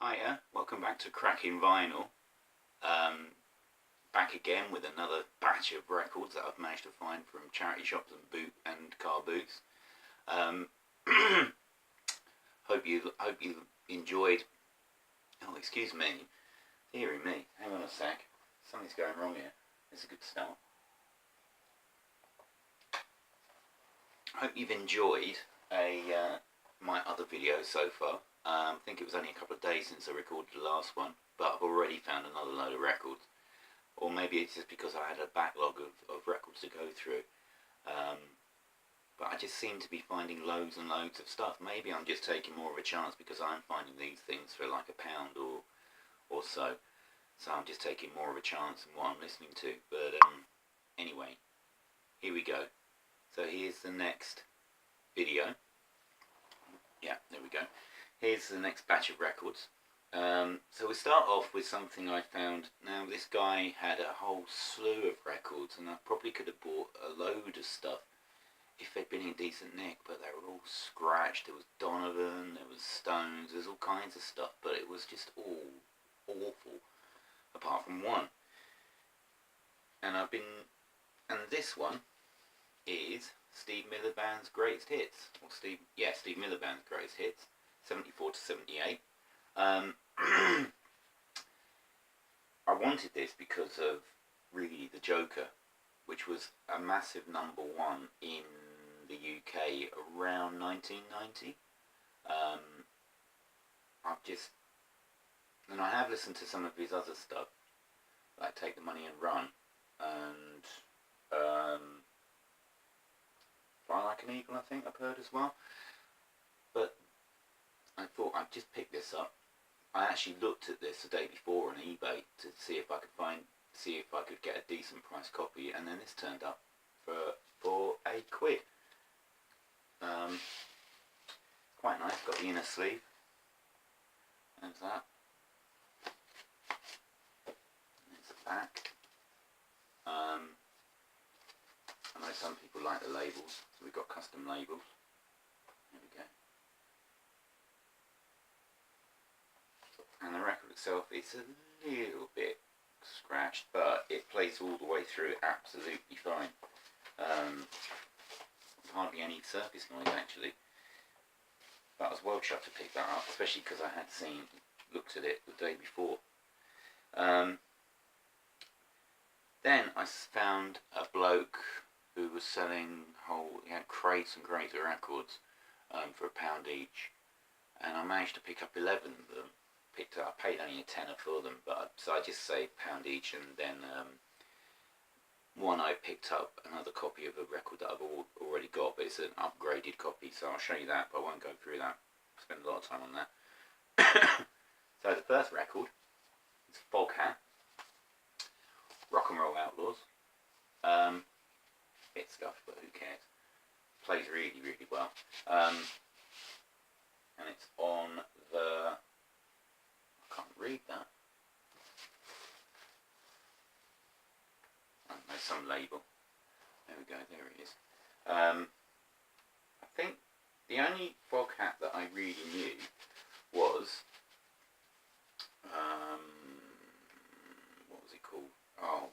Hiya, welcome back to Cracking Vinyl. Back again with another batch of records that I've managed to find from charity shops and car booths. Hope you enjoyed. Oh, excuse me, hearing me. Hang on a sec. Something's going wrong here. It's a good start. Hope you've enjoyed my other video so far. I think it was only a couple of days since I recorded the last one, but I've already found another load of records. Or maybe it's just because I had a backlog of records to go through. But I just seem to be finding loads and loads of stuff. Maybe I'm just taking more of a chance because I'm finding these things for like £1 or so. So I'm just taking more of a chance in what I'm listening to. But anyway, here we go. So here's the next video. Yeah, there we go. Here's the next batch of records. So we start off with something I found. Now this guy had a whole slew of records, and I probably could have bought a load of stuff if they'd been in decent nick, but they were all scratched. There was Donovan, there was Stones, there's all kinds of stuff, but it was just all awful, apart from one. And this one is Steve Miller Band's Greatest Hits, or Steve Miller Band's Greatest Hits, 74 to 78. I wanted this because of really The Joker, which was a massive #1 in the UK around 1990. I have listened to some of his other stuff, like Take the Money and Run, and Fly Like an Eagle, I think I've heard as well. But I thought I'd just pick this up. I actually looked at this the day before on eBay to see if I could get a decent price copy, and then this turned up for £8. Quite nice. Got the inner sleeve. There's that. There's the back. I know some people like the labels, so we've got custom labels. There we go. And the record itself is a little bit scratched, but it plays all the way through absolutely fine. Hardly any surface noise actually. But I was well chuffed to pick that up, especially because I had looked at it the day before. Then I found a bloke who was selling he had crates and crates of records for £1 each, and I managed to pick up 11 of them. I paid only a tenner for them, so I just saved £1 each, and then one I picked up another copy of a record that I've already got, but it's an upgraded copy, so I'll show you that, but I won't go through that. I spent a lot of time on that. So the first record is Ballcap, Rock and Roll Outlaws. Bit scuffed, but who cares? Plays really, really well. And it's on the... I can't read that. Oh, there's some label. There we go, there it is. I think the only Ballcap that I really knew was... what was it called? Oh,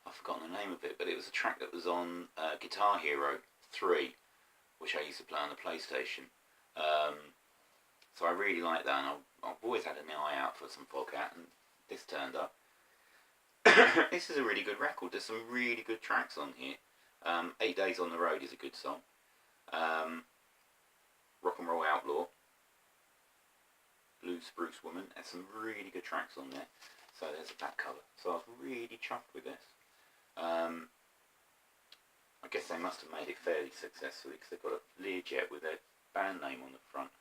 I've forgotten the name of it, but it was a track that was on Guitar Hero 3, which I used to play on the PlayStation. So I really like that, and I've always had an eye out for some Ballcap, and this turned up. This is a really good record. There's some really good tracks on here. 8 Days on the Road is a good song. Rock and Roll Outlaw, Blue Spruce Woman, there's some really good tracks on there. So there's a back cover. So I was really chuffed with this. I guess they must have made it fairly successfully because they've got a Learjet with their band name on the front.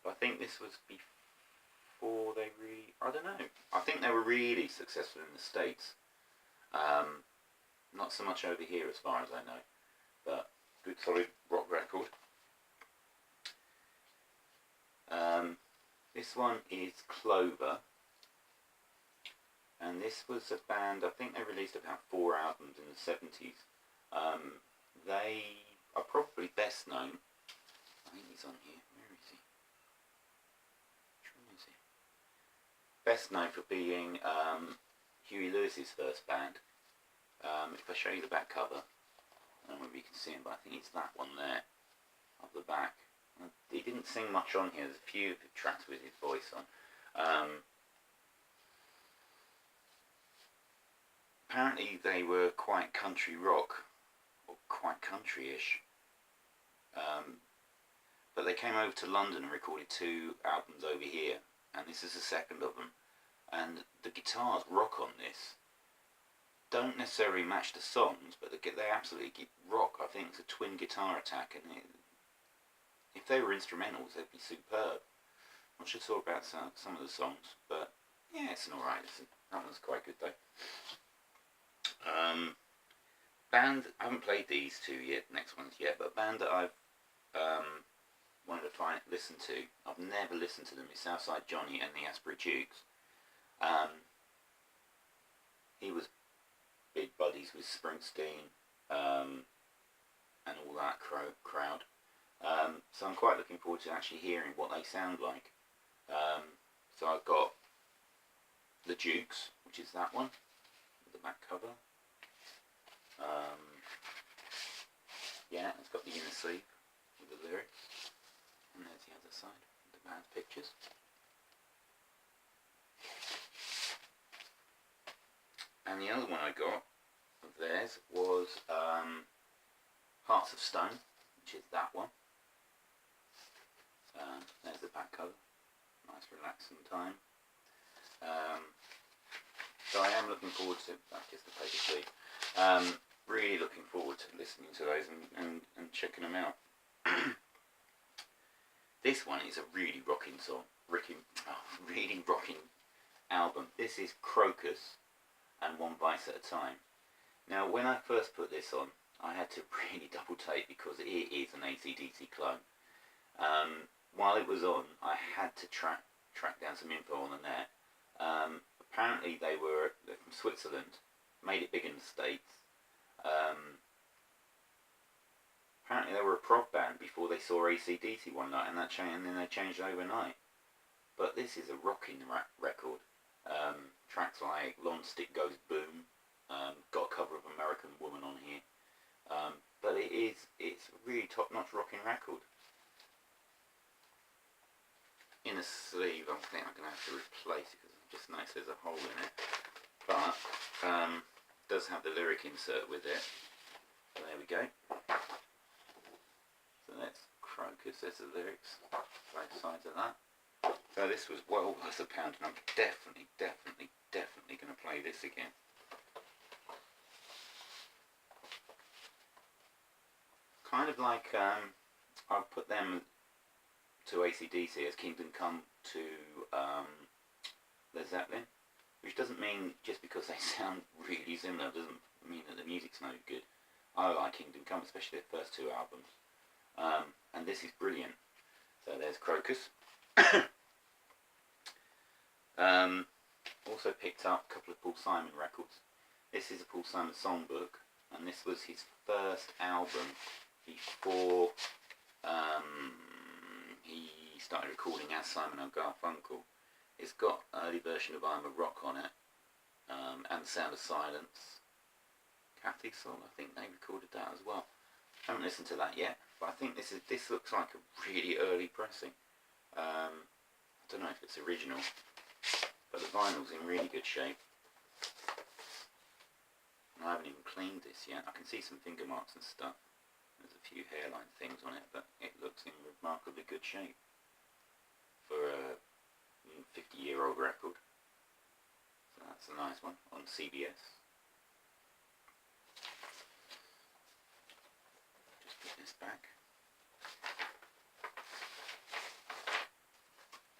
But I think this was before they really... I don't know. I think they were really successful in the States. Not so much over here as far as I know. But good solid rock record. This one is Clover. And this was a band, I think they released about 4 albums in the 70s. They are probably best known. I think he's on here. Where is he? best known for being Huey Lewis's first band. If I show you the back cover, I don't know if you can see him, but I think it's that one there, of the back. He didn't sing much on here. There's a few tracks with his voice on. Apparently they were quite country rock, or quite country-ish. But they came over to London and recorded 2 albums over here, and this is the second of them. And the guitars rock on this don't necessarily match the songs, but they absolutely rock. I think it's a twin guitar attack, and if they were instrumentals, they'd be superb. I'm not sure talk about some of the songs, but yeah, it's an alright listen. That one's quite good though. Band, I haven't played these 2 yet, next ones yet, but band that I've wanted to listen to, I've never listened to them, is Southside Johnny and the Asbury Jukes. He was big buddies with Springsteen and all that crowd. So I'm quite looking forward to actually hearing what they sound like. So I've got the Jukes, which is that one, with the back cover. Yeah, it's got the inner sleeve with the lyrics, and there's the other side with the band's pictures. And the other one I got of theirs was Hearts of Stone, which is that one. There's the back cover, nice relaxing time. So I am looking forward to, that's just the paper sleeve, really looking forward to listening to those and checking them out. This one is a really rocking song, really rocking album. This is Crocus and One Vice at a Time. Now when I first put this on, I had to really double take because it is an AC/DC clone. While it was on, I had to track down some info on the net. Apparently they're from Switzerland, made it big in the States. Apparently they were a prog band before they saw AC/DC one night, and then they changed overnight. But this is a rocking record. Tracks like Long Stick Goes Boom, got a cover of American Woman on here. But it's a really top-notch rocking record. In the sleeve, I think I'm going to have to replace it because I just noticed there's a hole in it. But it does have the lyric insert with it. So there we go. So that's Crocus, there's the lyrics, both sides of that. So this was well worth £1, and I'm definitely going to play this again. Kind of like I'll put them to AC/DC as Kingdom Come to Led Zeppelin, which doesn't mean just because they sound really similar doesn't mean that the music's no good. I like Kingdom Come, especially the first 2 albums, and this is brilliant. So there's Crocus. Also picked up a couple of Paul Simon records. This is a Paul Simon songbook, and this was his first album before he started recording as Simon and Garfunkel. It's got an early version of I'm a Rock on it, and The Sound of Silence. Kathy song, I think they recorded that as well. I haven't listened to that yet, but I think this looks like a really early pressing. I don't know if it's original, but the vinyl's in really good shape. And I haven't even cleaned this yet. I can see some finger marks and stuff. There's a few hairline things on it, but it looks in remarkably good shape for a 50-year-old record. So that's a nice one on CBS. Just put this back.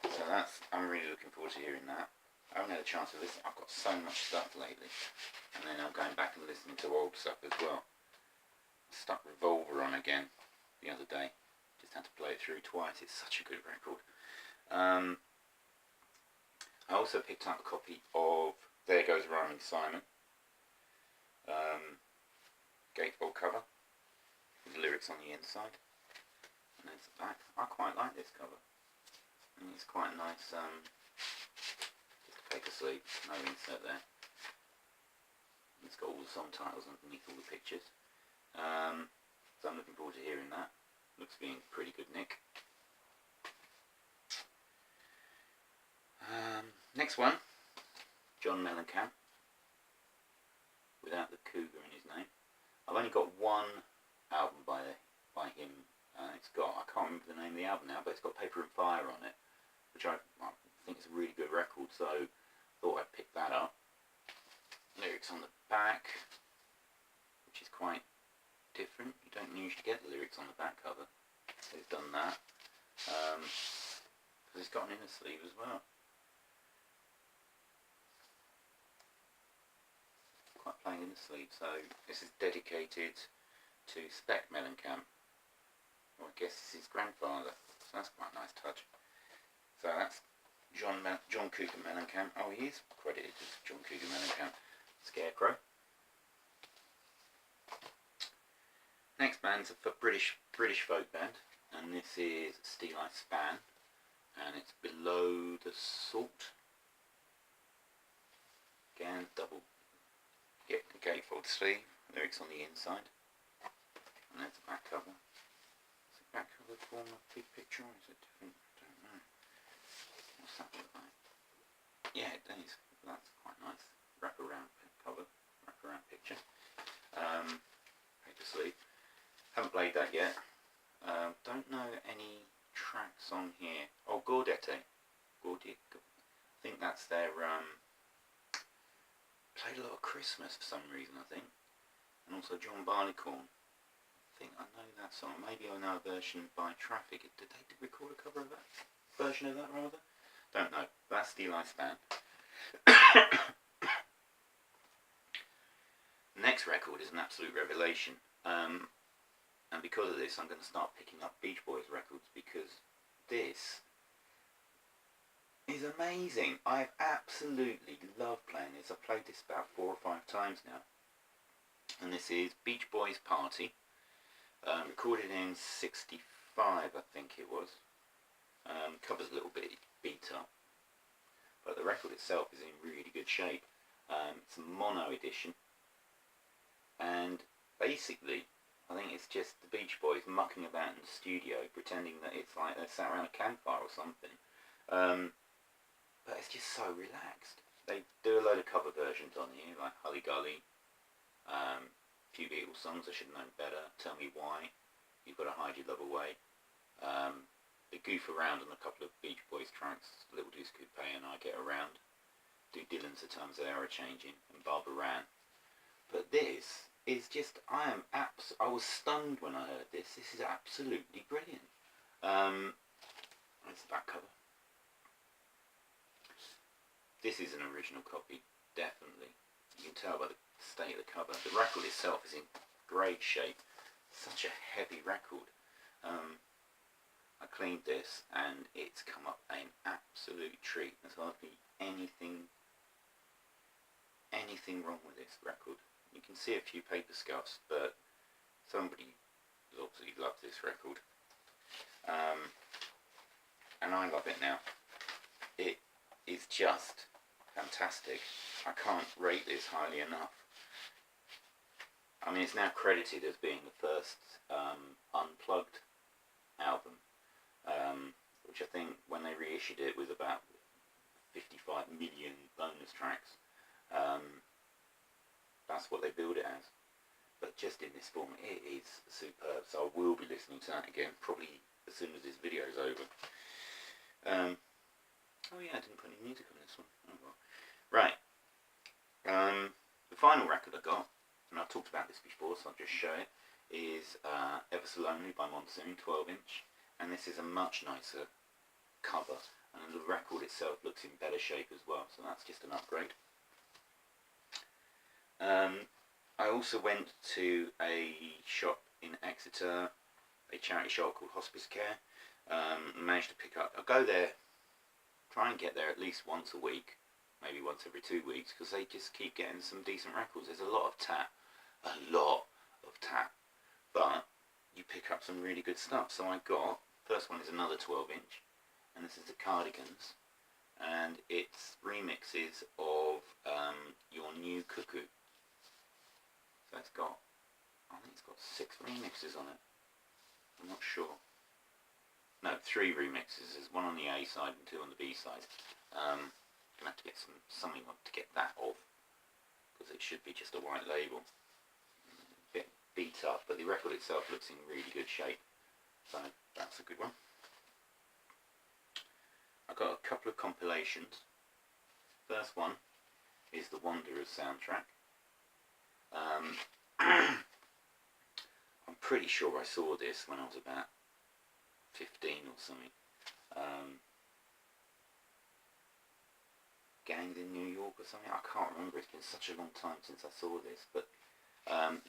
So I'm really looking forward to hearing that. I haven't had a chance to listen. I've got so much stuff lately, and then I'm going back and listening to old stuff as well. Stuck Revolver on again the other day. Just had to play it through twice. It's such a good record. I also picked up a copy of There Goes Rhyming Simon. Gatefold cover with the lyrics on the inside. And there's the back. I quite like this cover. And it's quite a nice just paper sleeve, no insert there. It's got all the song titles underneath all the pictures. So I'm looking forward to hearing that. Looks to be in pretty good nick. Next one, John Mellencamp, without the Cougar in his name. I've only got one album by him. It's got, I can't remember the name of the album now, but it's got Paper and Fire on it, which I think is a really good record, so thought I'd pick that up. Lyrics on the back, which is quite different. You don't usually get the lyrics on the back cover. So he's done that. Because he's got an inner sleeve as well. Quite plain inner sleeve. So this is dedicated to Spec Mellencamp. Well, I guess it's his grandfather. So that's quite a nice touch. So that's John Cougar Mellencamp. Oh, he is credited as John Cougar Mellencamp. Scarecrow. Next band's a British folk band, and this is Steeleye Span, and it's Below the Salt. Again, double gatefold sleeve. Lyrics on the inside, and there's the back cover. Is the back cover form a big picture, or is it different? I don't know. What's that look like? Yeah, it does. That's quite nice. Wraparound cover, wraparound picture. Paper sleeve. Haven't played that yet. Don't know any tracks on here. Oh, Gaudete. I think that's their. Played a lot of Christmas for some reason, I think. And also John Barleycorn. I think I know that song. Maybe I know a version by Traffic. Did they record a cover of that? Version of that, rather? Don't know. That's Steeleye Span. Next record is an absolute revelation, and because of this I'm going to start picking up Beach Boys records, because this is amazing. I've absolutely loved playing this. I've played this about 4 or 5 times now, and this is Beach Boys Party, recorded in '65 I think it was. Cover's a little bit beat up, but the record itself is in really good shape. It's a mono edition. And basically, I think it's just the Beach Boys mucking about in the studio, pretending that it's like they're sat around a campfire or something. But it's just so relaxed. They do a load of cover versions on here, like Hully Gully, a few Beatles songs I should have known better, Tell Me Why, You've Got to Hide Your Love Away. They goof around on a couple of Beach Boys tracks, Little Deuce Coupe and I Get Around. Do Dylan's The Times They Are Changing, and Barbara Ann. But this is just, I was stunned when I heard this. This is absolutely brilliant. That's the back cover. This is an original copy, definitely. You can tell by the state of the cover. The record itself is in great shape. Such a heavy record. I cleaned this and it's come up an absolute treat. There's hardly anything wrong with this record. You can see a few paper scuffs, but somebody obviously loves this record. And I love it now. It is just fantastic. I can't rate this highly enough. I mean, it's now credited as being the first unplugged album, which I think when they reissued it was about 55 million bonus tracks. That's what they build it as. But just in this form, it is superb. So I will be listening to that again, probably as soon as this video is over. Oh yeah, I didn't put any music on this one. Oh well. Right. The final record I got, and I've talked about this before, so I'll just show it, is Ever So Lonely by Monsoon, 12-inch. And this is a much nicer cover. And the record itself looks in better shape as well, so that's just an upgrade. I also went to a shop in Exeter, a charity shop called Hospice Care. Managed to pick up, I go there, try and get there at least once a week, maybe once every 2 weeks, because they just keep getting some decent records. There's a lot of tap, but you pick up some really good stuff. So I got, first one is another 12-inch, and this is the Cardigans, and it's remixes of your new Cuckoo. So it's got, I think it's got 6 remixes on it. I'm not sure. No, 3 remixes. There's 1 on the A side and 2 on the B side. Gonna have to get something to get that off, because it should be just a white label. A bit beat up, but the record itself looks in really good shape. So that's a good one. I've got a couple of compilations. First one is the Wanderers soundtrack. I'm pretty sure I saw this when I was about 15 or something. Gangs in New York or something. I can't remember. It's been such a long time since I saw this, but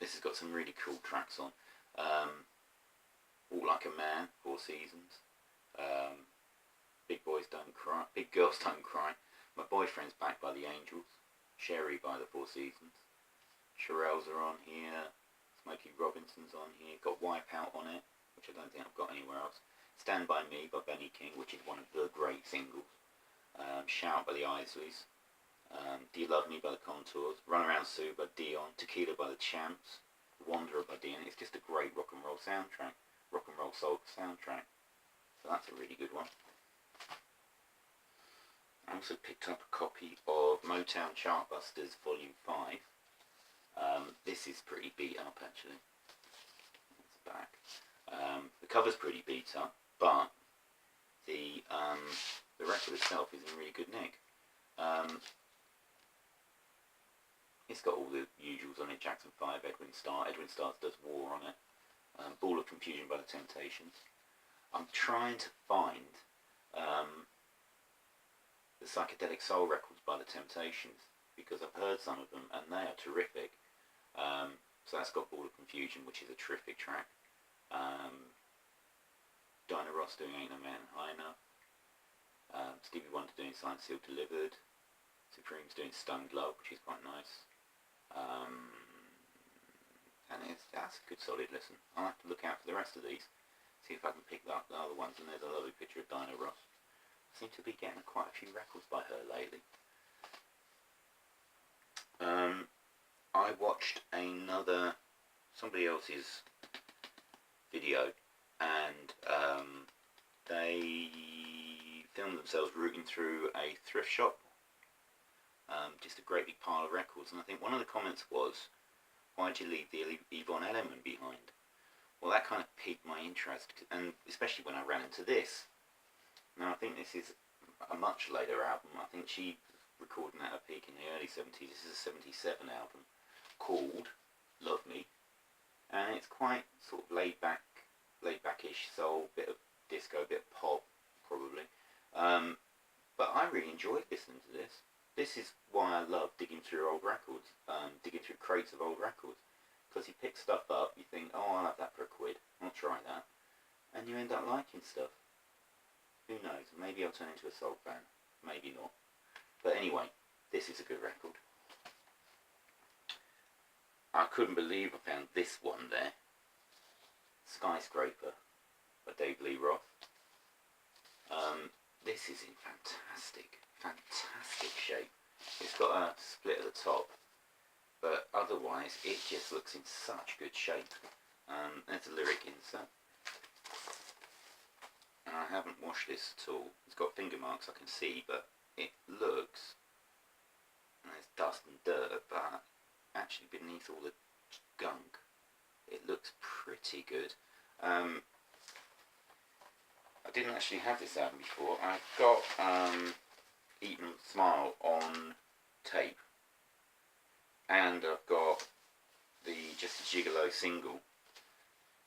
this has got some really cool tracks on. Walk Like a Man, 4 Seasons. Big Boys Don't Cry. Big Girls Don't Cry. My Boyfriend's Back by the Angels. Sherry by the 4 Seasons. Shirelles are on here. Smokey Robinson's on here. Got Wipeout on it, which I don't think I've got anywhere else. Stand By Me by Benny King, which is one of the great singles. Shout by the Isleys. Do You Love Me by the Contours. Run Around Sue by Dion. Tequila by the Champs. Wanderer by Dion. It's just a great rock and roll soundtrack. Rock and roll soul soundtrack. So that's a really good one. I also picked up a copy of Motown Chartbusters Volume 5. This is pretty beat up actually. It's back. The cover's pretty beat up, but the record itself is in really good nick. It's got all the usuals on it. Jackson 5, Edwin Starr. Edwin Starr does War on it. Ball of Confusion by the Temptations. I'm trying to find the Psychedelic Soul records by the Temptations, because I've heard some of them and they are terrific. So that's got Ball of Confusion, which is a terrific track. Dinah Ross doing Ain't No Man High Enough. Stevie Wonder doing Signed, Sealed, Delivered. Supreme's doing Stone Glove, which is quite nice. And that's a good solid listen. I'll have to look out for the rest of these, see if I can pick up the other ones. And there's a lovely picture of Dinah Ross. I seem to be getting quite a few records by her lately. I watched somebody else's video, and they filmed themselves rooting through a thrift shop. Just a great big pile of records, and I think one of the comments was, "Why'd you leave the Yvonne Elliman behind?" Well, that kind of piqued my interest, and especially when I ran into this. Now, I think this is a much later album. I think she was recording at her peak in the early 70s. This is a 77 album called Love Me, and it's quite sort of laid back-ish soul, bit of disco, bit of pop, probably. But I really enjoyed listening to this. This is why I love digging through old records, digging through crates of old records, because you pick stuff up, you think, oh, I'll have that for £1, I'll try that, and you end up liking stuff. Who knows, maybe I'll turn into a soul fan, maybe not. But anyway, this is a good record. I couldn't believe I found this one there. Skyscraper by Dave Lee Roth. This is in fantastic shape. It's got a split at the top, but otherwise it just looks in such good shape. There's a lyric insert. And I haven't washed this at all. It's got finger marks I can see, but it looks, and there's dust and dirt, but actually beneath all the gunk, it looks pretty good. I didn't actually have this album before. I've got Eat and Smile on tape, and I've got the Just a Gigolo single,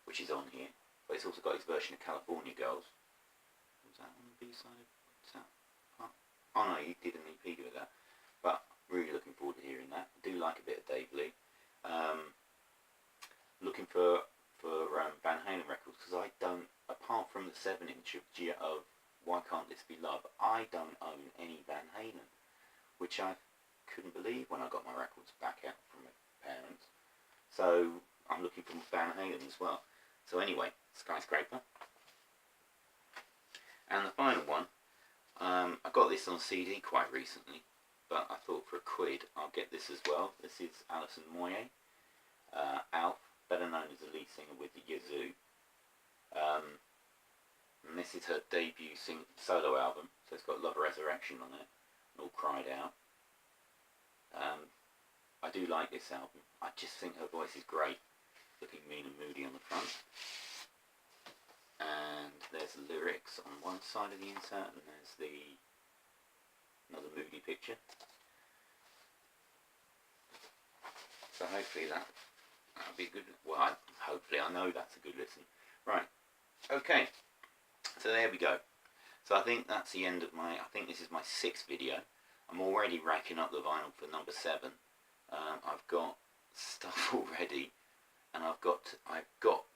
which is on here, but it's also got his version of California Girls. Was that on the B-side? What's that? Oh no, he did an EP with that, but really looking forward to hearing that. I do like a bit of Dave Lee. Looking for Van Halen records, because I don't, apart from the 7-inch of Why Can't This Be Love, I don't own any Van Halen, which I couldn't believe when I got my records back out from my parents. So I'm looking for Van Halen as well. So anyway, Skyscraper. And the final one, I got this on CD quite recently, but I thought for £1 I'll get this as well. This is Alison Moyet, Alf, better known as the lead singer with the Yazoo. And this is her debut solo album, so it's got Love Resurrection on it, and All Cried Out. I do like this album. I just think her voice is great, looking mean and moody on the front. And there's the lyrics on one side of the insert, and there's another moody picture. So hopefully that'll be a good. Well, hopefully I know that's a good listen. Right. Okay. So there we go. So I think that's the end of I think this is my 6th video. I'm already racking up the vinyl for number 7. I've got stuff already, and I've got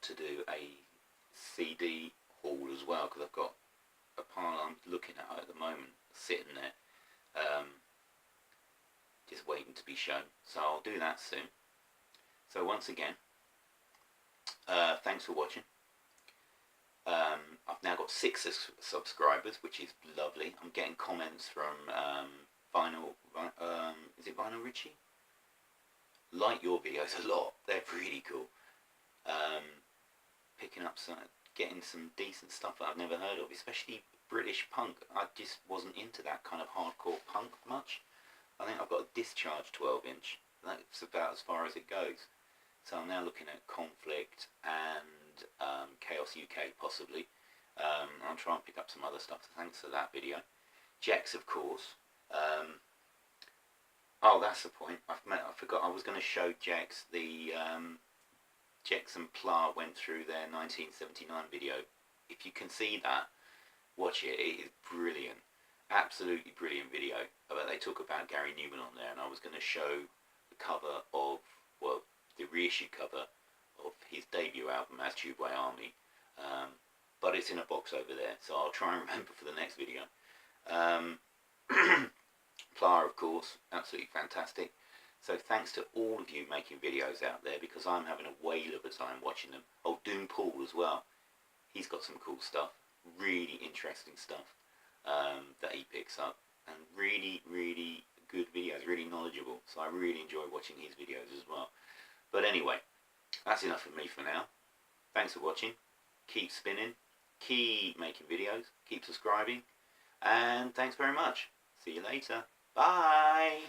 to do a CD haul as well, because I've got a pile I'm looking at the moment sitting there, just waiting to be shown. So I'll do that soon. So once again, thanks for watching. I've now got 6 subscribers, which is lovely. I'm getting comments from is it Vinyl Richie? Like your videos a lot. They're really cool. Picking up getting some decent stuff that I've never heard of, especially British punk. I just wasn't into that kind of hardcore punk much. I think I've got a Discharge 12-inch. That's about as far as it goes. So I'm now looking at Conflict and Chaos UK possibly. I'll try and pick up some other stuff thanks to that video. Jukes, of course. Oh, that's the point. I forgot. I was going to show Jukes the Jukes and Pla went through their 1979 video. If you can see that, watch it. It is brilliant. Absolutely brilliant video. But they talk about Gary Newman on there, and I was going to show the cover of, well, the reissue cover of his debut album, As Tube by Army. But it's in a box over there, so I'll try and remember for the next video. Pla, of course, absolutely fantastic. So thanks to all of you making videos out there, because I'm having a whale of a time watching them. Oh, Doom Paul as well. He's got some cool stuff, really interesting stuff that he picks up, and really, really good videos, really knowledgeable. So I really enjoy watching his videos as well. But anyway, that's enough of me for now. Thanks for watching. Keep spinning, keep making videos, keep subscribing, and thanks very much. See you later. Bye!